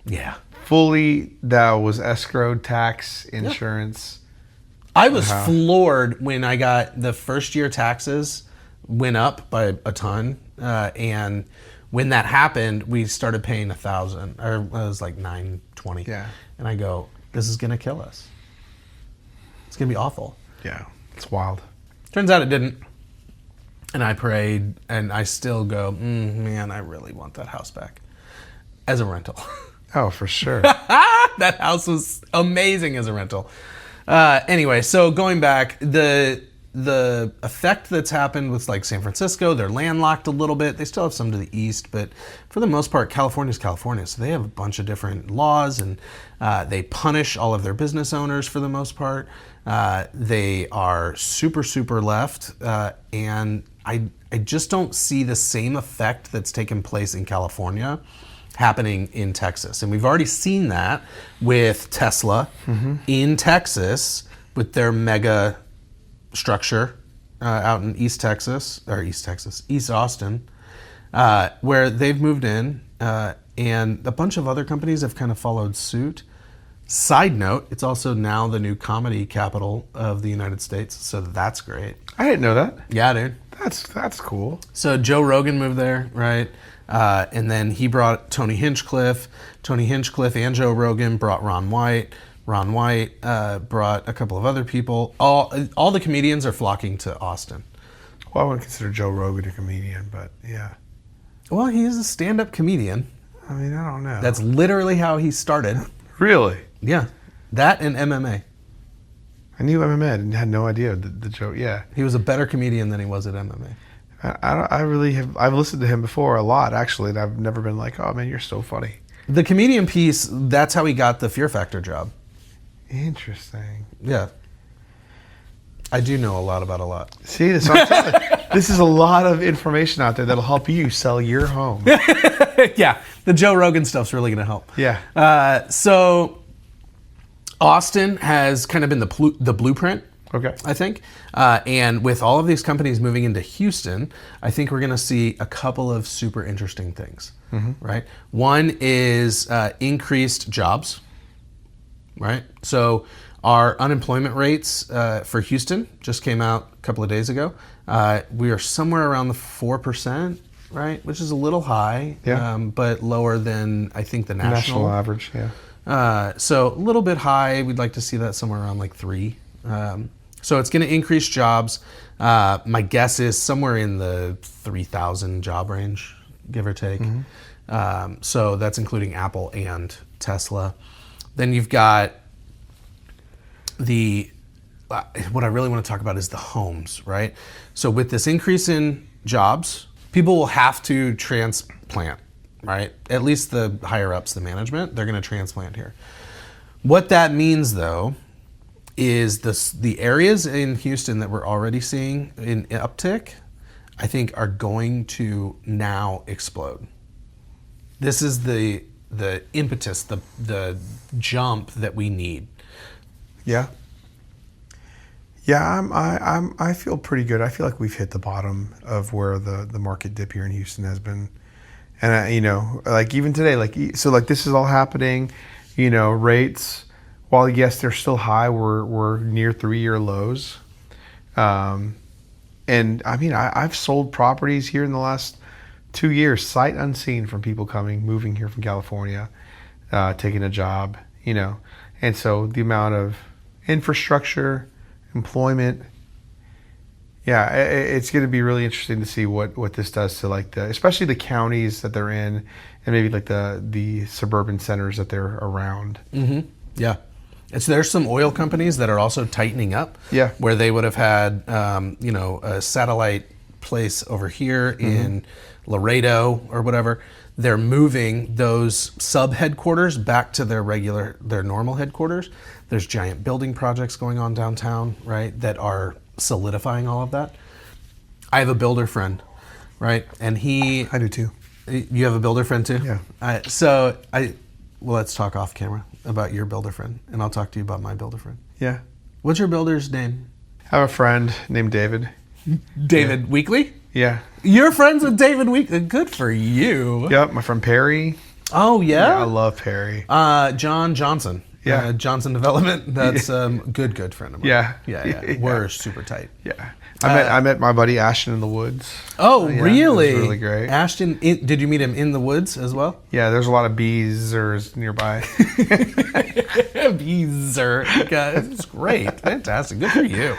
Speaker 1: Yeah.
Speaker 2: Fully, that was escrow, tax, insurance.
Speaker 1: I was floored when I got the first year taxes went up by a ton. And when that happened, we started paying $1,000, or it was like $920.
Speaker 2: Yeah.
Speaker 1: And I go, this is going to kill us. It's going to be awful.
Speaker 2: Yeah, it's wild.
Speaker 1: Turns out it didn't. And I prayed, and I still go, man, I really want that house back as a rental.
Speaker 2: Oh, for sure.
Speaker 1: That house was amazing as a rental. Anyway, so going back, the effect that's happened with like San Francisco, they're landlocked a little bit. They still have some to the east, but for the most part, California's California. So they have a bunch of different laws, and they punish all of their business owners for the most part. They are super, super left, and I just don't see the same effect that's taken place in California happening in Texas. And we've already seen that with Tesla in Texas with their mega structure out in East Austin, where they've moved in, and a bunch of other companies have kind of followed suit. Side note, it's also now the new comedy capital of the United States, so that's great.
Speaker 2: I didn't know that.
Speaker 1: Yeah, dude.
Speaker 2: That's cool.
Speaker 1: So Joe Rogan moved there, right? And then he brought Tony Hinchcliffe. Tony Hinchcliffe and Joe Rogan brought Ron White. Ron White brought a couple of other people. All the comedians are flocking to Austin.
Speaker 2: Well, I wouldn't consider Joe Rogan a comedian, but yeah.
Speaker 1: Well, he is a stand-up comedian.
Speaker 2: I mean, I don't know.
Speaker 1: That's literally how he started.
Speaker 2: Really?
Speaker 1: Yeah. That and MMA.
Speaker 2: I knew MMA and had no idea the joke. Yeah.
Speaker 1: He was a better comedian than he was at MMA.
Speaker 2: I really have. I've listened to him before a lot, actually, and I've never been like, oh, man, you're so funny.
Speaker 1: The comedian piece, that's how he got the Fear Factor job.
Speaker 2: Interesting.
Speaker 1: Yeah. I do know a lot about a lot. See,
Speaker 2: this is a lot of information out there that'll help you sell your home.
Speaker 1: Yeah, the Joe Rogan stuff's really going to help.
Speaker 2: Yeah.
Speaker 1: So Austin has kind of been the blueprint,
Speaker 2: okay,
Speaker 1: I think. And with all of these companies moving into Houston, I think we're going to see a couple of super interesting things, right? One is increased jobs, right? So our unemployment rates for Houston just came out a couple of days ago. We are somewhere around the 4%, right? Which is a little high, but lower than I think the national
Speaker 2: average. Yeah.
Speaker 1: So a little bit high. We'd like to see that somewhere around like 3. So it's going to increase jobs. My guess is somewhere in the 3,000 job range, give or take. So that's including Apple and Tesla. Then you've got what I really want to talk about is the homes, right? So with this increase in jobs, people will have to transplant, right? At least the higher ups, the management, they're going to transplant here. What that means, though, is the areas in Houston that we're already seeing an uptick, I think are going to now explode. This is the impetus, the jump that we need.
Speaker 2: Yeah. Yeah, I feel pretty good. I feel like we've hit the bottom of where the market dip here in Houston has been. And like even today, like this is all happening, rates, while yes, they're still high, we're near 3-year lows. And I mean, I've sold properties here in the last 2 years, sight unseen, from people moving here from California, taking a job, and so the amount of infrastructure, employment, Yeah, it's going to be really interesting to see what this does to like especially the counties that they're in, and maybe like the suburban centers that they're around.
Speaker 1: Mm-hmm. Yeah. There's some oil companies that are also tightening up.
Speaker 2: Yeah.
Speaker 1: Where they would have had, a satellite place over here in Laredo or whatever. They're moving those sub headquarters back to their normal headquarters. There's giant building projects going on downtown, right, that are solidifying all of that. I have a builder friend, right, and
Speaker 2: I do too.
Speaker 1: You have a builder friend too?
Speaker 2: Yeah.
Speaker 1: Well, let's talk off camera about your builder friend, and I'll talk to you about my builder friend.
Speaker 2: Yeah.
Speaker 1: What's your builder's name?
Speaker 2: I have a friend named David.
Speaker 1: David Weekly?
Speaker 2: Yeah.
Speaker 1: You're friends with David Weekly. Good for you.
Speaker 2: Yep, my friend Perry.
Speaker 1: Oh, yeah?
Speaker 2: I love Perry.
Speaker 1: John Johnson.
Speaker 2: Yeah.
Speaker 1: Johnson Development. That's good friend of mine.
Speaker 2: Yeah.
Speaker 1: Yeah. We're super tight.
Speaker 2: Yeah. I met my buddy Ashton in the woods.
Speaker 1: Oh,
Speaker 2: Yeah,
Speaker 1: really?
Speaker 2: it was really great.
Speaker 1: Ashton, did you meet him in the woods as well?
Speaker 2: Yeah, there's a lot of bees nearby.
Speaker 1: Beezer. It's great. Fantastic. Good for you.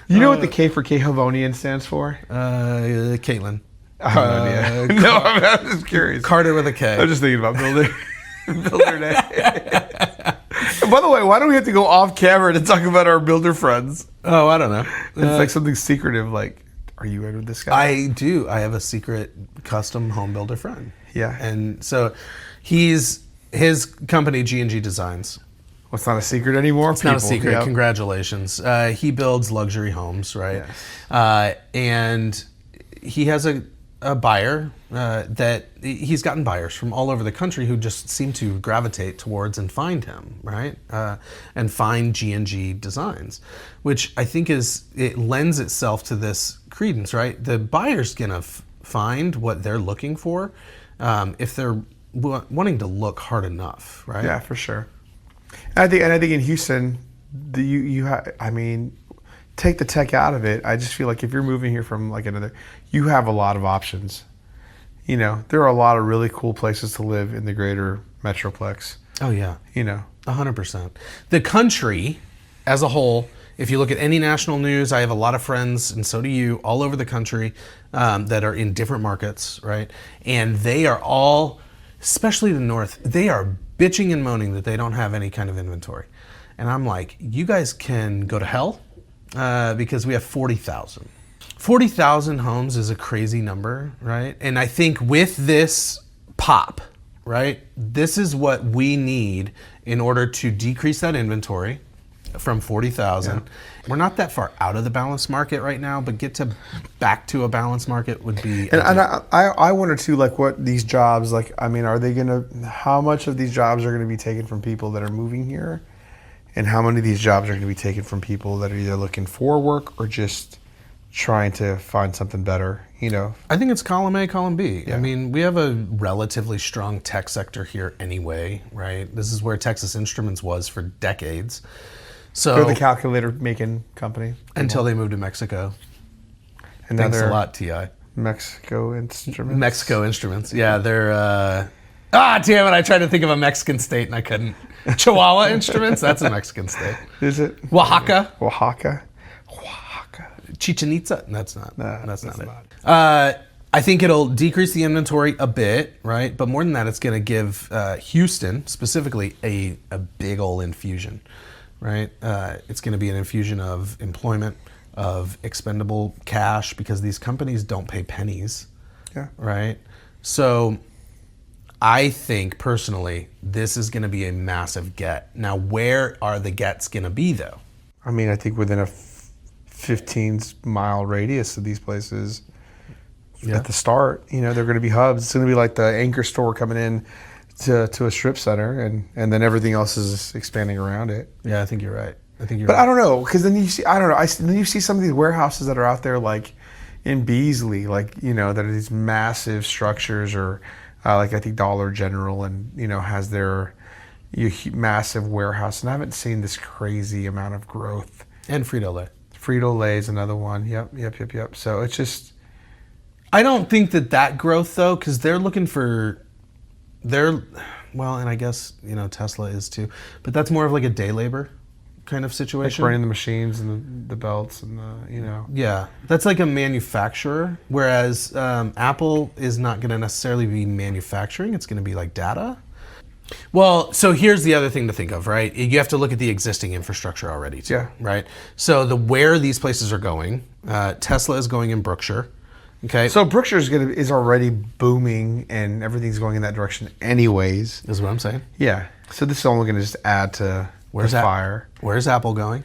Speaker 2: You know what the K for Cahovonian stands for?
Speaker 1: Caitlin.
Speaker 2: I have no idea. No, I'm just curious.
Speaker 1: Carter with a K.
Speaker 2: I'm just thinking about builder day. By the way, why don't we have to go off camera to talk about our builder friends?
Speaker 1: Oh, I don't know.
Speaker 2: It's like something secretive. Like, are you in with this guy?
Speaker 1: I do. I have a secret custom home builder friend.
Speaker 2: Yeah.
Speaker 1: And so his company, G&G Designs.
Speaker 2: Well, it's not a secret anymore.
Speaker 1: It's not a secret. Congratulations. He builds luxury homes, right? Yes. And he has a buyer that he's gotten buyers from all over the country who just seem to gravitate towards and find him, right? And find G&G Designs, which I think it lends itself to this credence, right? The buyer's gonna find what they're looking for if they're wanting to look hard enough, right?
Speaker 2: Yeah, for sure. And I think in Houston, take the tech out of it. I just feel like if you're moving here from like you have a lot of options. You know, there are a lot of really cool places to live in the greater metroplex.
Speaker 1: Oh yeah.
Speaker 2: 100%.
Speaker 1: The country as a whole, if you look at any national news, I have a lot of friends, and so do you, all over the country that are in different markets, right? And they are all, especially the North, they are bitching and moaning that they don't have any kind of inventory. And I'm like, you guys can go to hell because we have 40,000. 40,000 homes is a crazy number, right? And I think with this pop, right, this is what we need in order to decrease that inventory from 40,000. Yeah. We're not that far out of the balanced market right now, but back to a balanced market would be.
Speaker 2: And I wonder too, like what these jobs, like, I mean, how much of these jobs are going to be taken from people that are moving here? And how many of these jobs are going to be taken from people that are either looking for work or just trying to find something better, I think
Speaker 1: it's column A, column B.
Speaker 2: Yeah.
Speaker 1: I mean, we have a relatively strong tech sector here anyway, right? This is where Texas Instruments was for decades. So
Speaker 2: they're the calculator making company.
Speaker 1: Until they moved to Mexico.
Speaker 2: And
Speaker 1: thanks a lot, TI.
Speaker 2: Mexico Instruments?
Speaker 1: Mexico Instruments. Yeah, they're... damn it, I tried to think of a Mexican state and I couldn't. Chihuahua Instruments? That's a Mexican state.
Speaker 2: Is it?
Speaker 1: Oaxaca. Chichen Itza? That's not.
Speaker 2: No,
Speaker 1: that's not it. I think it'll decrease the inventory a bit, right? But more than that, it's going to give Houston specifically a big ol' infusion, right? It's going to be an infusion of employment, of expendable cash, because these companies don't pay pennies, right? So I think personally, this is going to be a massive get. Now, where are the gets going to be, though?
Speaker 2: I mean, I think within a 15-mile radius of these places at the start, they're going to be hubs. It's going to be like the anchor store coming in to a strip center, and then everything else is expanding around it.
Speaker 1: Yeah, I think you're right.
Speaker 2: But I don't know, because then you see, then you see some of these warehouses that are out there, like in Beasley, like, that are these massive structures, or like I think Dollar General, and, has their massive warehouse. And I haven't seen this crazy amount of growth.
Speaker 1: And Frito-Lay.
Speaker 2: Frito-Lay is another one. Yep. So it's just...
Speaker 1: I don't think that growth, though, because they're looking for... and I guess, Tesla is too. But that's more of like a day labor kind of
Speaker 2: Like
Speaker 1: situation.
Speaker 2: running the machines and the belts and the.
Speaker 1: Yeah, that's like a manufacturer, whereas Apple is not going to necessarily be manufacturing. It's going to be like data. Well, so here's the other thing to think of, right? You have to look at the existing infrastructure already, too,
Speaker 2: Yeah.
Speaker 1: right? So where these places are going, Tesla is going in Brookshire, okay?
Speaker 2: So Brookshire is already booming and everything's going in that direction anyways.
Speaker 1: Is what I'm saying.
Speaker 2: Yeah. So this is only going to just add to the fire.
Speaker 1: Where's Apple going?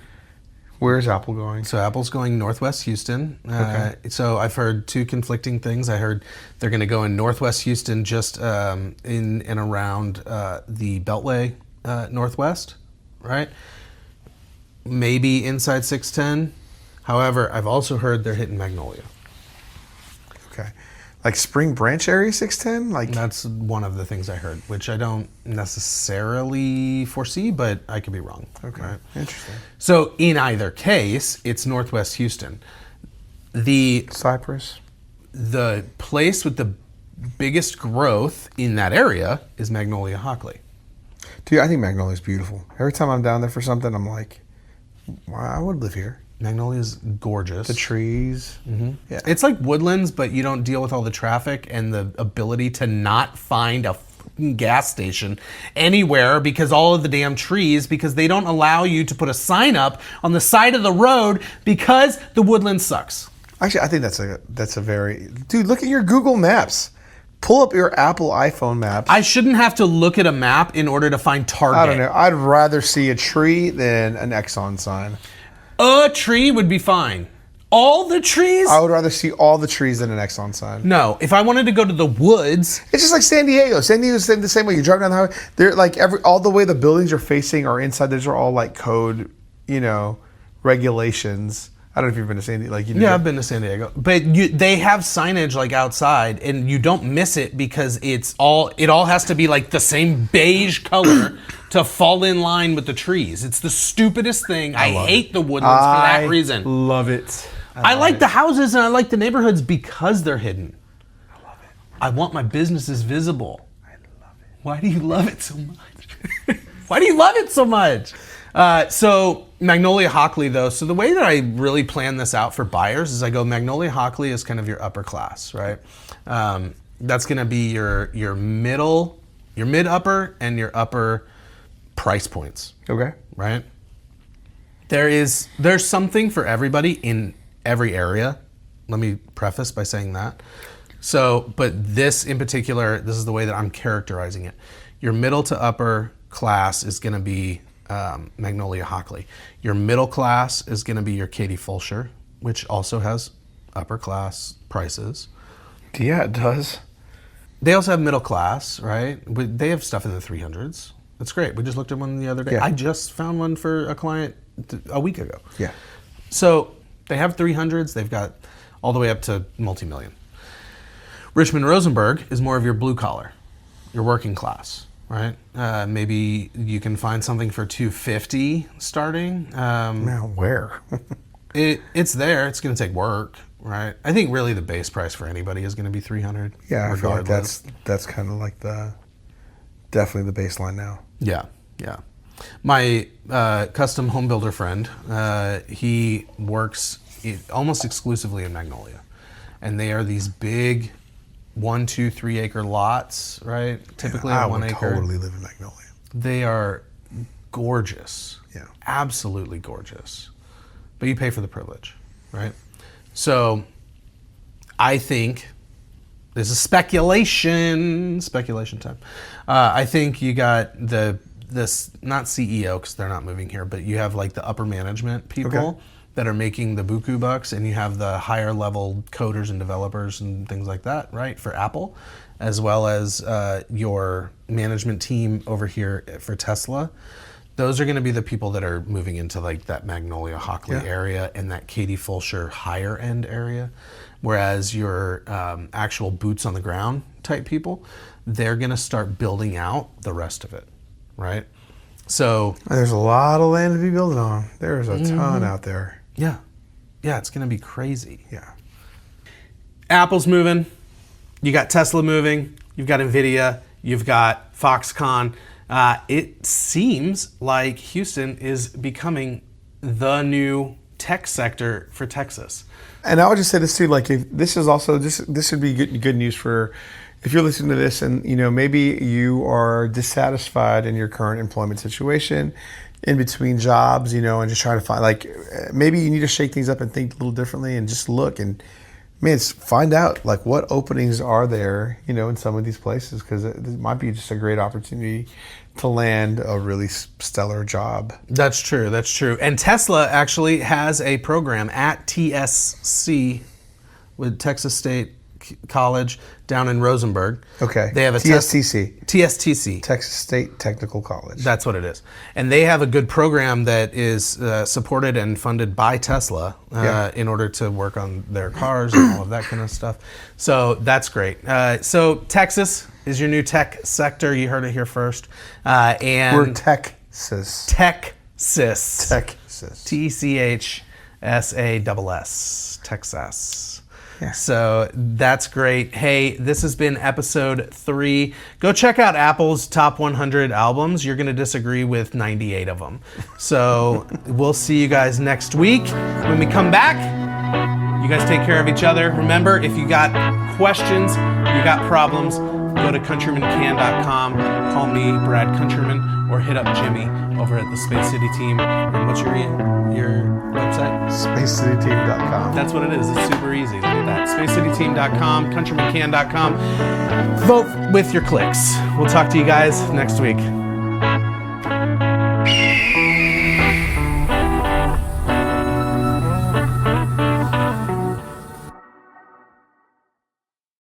Speaker 2: Where's Apple going?
Speaker 1: So Apple's going Northwest Houston.
Speaker 2: Okay.
Speaker 1: So I've heard two conflicting things. I heard they're going to go in Northwest Houston, just in and around the Beltway Northwest, right? Maybe inside 610. However, I've also heard they're hitting Magnolia.
Speaker 2: Okay. Like Spring Branch area 610? Like
Speaker 1: That's one of the things I heard, which I don't necessarily foresee, but I could be wrong.
Speaker 2: Okay.
Speaker 1: Right?
Speaker 2: Interesting.
Speaker 1: So in either case, it's Northwest Houston. The
Speaker 2: Cypress.
Speaker 1: place with the biggest growth in that area is Magnolia Hockley.
Speaker 2: Dude, I think Magnolia's beautiful. Every time I'm down there for something, I'm like, wow, I would live here.
Speaker 1: Magnolia's gorgeous.
Speaker 2: The trees. Mm-hmm. Yeah.
Speaker 1: It's like Woodlands, but you don't deal with all the traffic and the ability to not find a fucking gas station anywhere because all of the damn trees, because they don't allow you to put a sign up on the side of the road because the woodland sucks.
Speaker 2: Actually, I think that's a very... Dude, look at your Google Maps. Pull up your Apple iPhone maps.
Speaker 1: I shouldn't have to look at a map in order to find Target.
Speaker 2: I don't know. I'd rather see a tree than an Exxon sign.
Speaker 1: A tree would be fine. All the trees?
Speaker 2: I would rather see all the trees than an Exxon sign.
Speaker 1: No. If I wanted to go to the woods...
Speaker 2: It's just like San Diego. San Diego's the same way. You drive down the highway, they're like all the way the buildings are facing or inside, those are all like code, regulations. I don't know if you've been to San Diego.
Speaker 1: Yeah, I've been to San Diego. But they have signage like outside, and you don't miss it because it all has to be like the same beige color to fall in line with the trees. It's the stupidest thing. I hate the woodlands for that reason.
Speaker 2: Love it.
Speaker 1: I like the houses and I like the neighborhoods because they're hidden.
Speaker 2: I love it.
Speaker 1: I want my businesses visible.
Speaker 2: I love it.
Speaker 1: Why do you love it so much? Why do you love it so much? So Magnolia Hockley, though, so the way that I really plan this out for buyers is I go Magnolia Hockley is kind of your upper class, right? That's going to be your middle, your mid-upper, and your upper price points,
Speaker 2: Okay.
Speaker 1: right? There's something for everybody in every area. Let me preface by saying that. So, but this in particular, this is the way that I'm characterizing it. Your middle to upper class is going to be Magnolia Hockley. Your middle class is going to be your Katy Fulshire, which also has upper class prices.
Speaker 2: Yeah, it does.
Speaker 1: They also have middle class, right? But they have stuff in the 300s. That's great. We just looked at one the other day.
Speaker 2: Yeah.
Speaker 1: I just found one for a client a week ago.
Speaker 2: Yeah.
Speaker 1: So they have 300s. They've got all the way up to multi-million. Richmond Rosenberg is more of your blue collar, your working class, right? Maybe you can find something for $250 starting.
Speaker 2: Now where?
Speaker 1: It's there. It's going to take work, right? I think really the base price for anybody is going to be $300.
Speaker 2: Yeah, I feel like
Speaker 1: regardless.
Speaker 2: that's kind of like definitely the baseline now.
Speaker 1: Yeah. My custom home builder friend, he works almost exclusively in Magnolia. And they are these big 1, 2, 3 acre lots, right? Typically
Speaker 2: I
Speaker 1: 1
Speaker 2: would
Speaker 1: acre.
Speaker 2: totally live in Magnolia.
Speaker 1: They are gorgeous.
Speaker 2: Yeah.
Speaker 1: Absolutely gorgeous. But you pay for the privilege, right? So I think this is speculation time. I think you got this not CEO because they're not moving here, but you have like the upper management people that are making the buku bucks, and you have the higher level coders and developers and things like that, right? For Apple, as well as your management team over here for Tesla. Those are going to be the people that are moving into like that Magnolia Hockley area and that Katy Fulshire higher end area. Whereas your actual boots on the ground type people, they're going to start building out the rest of it, right? So
Speaker 2: There's a lot of land to be building on. There's a ton out there.
Speaker 1: yeah, it's going to be crazy.
Speaker 2: Yeah.
Speaker 1: Apple's moving. You got Tesla moving. You've got Nvidia. You've got Foxconn. it seems like Houston is becoming the new tech sector for Texas.
Speaker 2: And I would just say this too, like if this is also this would be good news for if you're listening to this and maybe you are dissatisfied in your current employment situation, in between jobs, and just trying to find like maybe you need to shake things up and think a little differently and just look and find out like what openings are there, in some of these places, because it might be just a great opportunity to land a really stellar job.
Speaker 1: That's true. And Tesla actually has a program at TSC with Texas State College down in Rosenberg.
Speaker 2: Okay.
Speaker 1: They have a TSTC.
Speaker 2: Texas State Technical College.
Speaker 1: That's what it is. And they have a good program that is supported and funded by Tesla in order to work on their cars and all of that kind of stuff. So that's great. So Texas is your new tech sector. You heard it here first. And
Speaker 2: we're Texas.
Speaker 1: Texas. TECHSASS. Texas.
Speaker 2: Yeah.
Speaker 1: So that's great. Hey, this has been episode 3. Go check out Apple's top 100 albums. You're going to disagree with 98 of them. So we'll see you guys next week. When we come back, you guys take care of each other. Remember, if you got questions, you got problems, go to countrymancan.com. Call me, Brad Countryman, or hit up Jimmy over at the Space City Team. And what's your website?
Speaker 2: SpaceCityTeam.com.
Speaker 1: That's what it is. It's super easy. Look at that. SpaceCityTeam.com, countrymancan.com. Vote with your clicks. We'll talk to you guys next week.